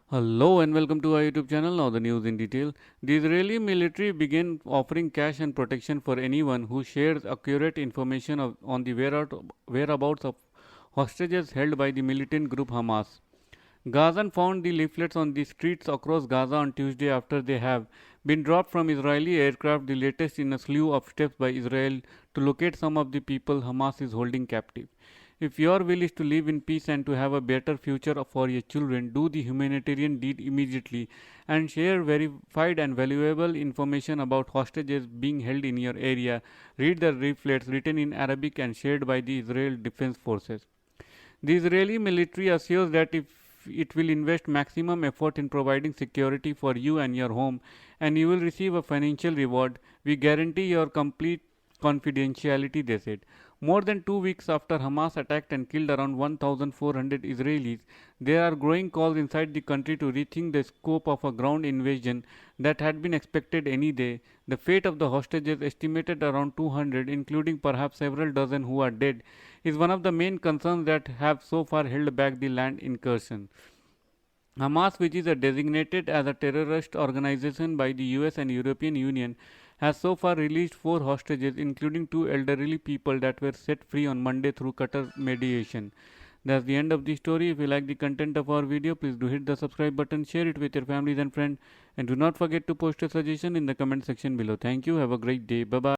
Hello and welcome to our YouTube channel. Now the news in detail. The Israeli military began offering cash and protection for anyone who shares accurate information on the whereabouts of hostages held by the militant group Hamas. Gazan found the leaflets on the streets across Gaza on Tuesday after they have been dropped from Israeli aircraft, the latest in a slew of steps by Israel to locate some of the people Hamas is holding captive. If your will is to live in peace and to have a better future for your children, do the humanitarian deed immediately and share verified and valuable information about hostages being held in your area. Read the leaflets written in Arabic and shared by the Israel Defense Forces. The Israeli military assures that if it will invest maximum effort in providing security for you and your home, and you will receive a financial reward. We guarantee your complete confidentiality, they said. More than 2 weeks after Hamas attacked and killed around 1,400 Israelis, there are growing calls inside the country to rethink the scope of a ground invasion that had been expected any day. The fate of the hostages, estimated around 200, including perhaps several dozen who are dead, is one of the main concerns that have so far held back the land incursion. Hamas, which is designated as a terrorist organization by the US and European Union, has so far released 4 hostages, including 2 elderly people that were set free on Monday through Qatar mediation. That's the end of the story. If you like the content of our video, please do hit the subscribe button, share it with your families and friends, and do not forget to post a suggestion in the comment section below. Thank you. Have a great day. Bye bye.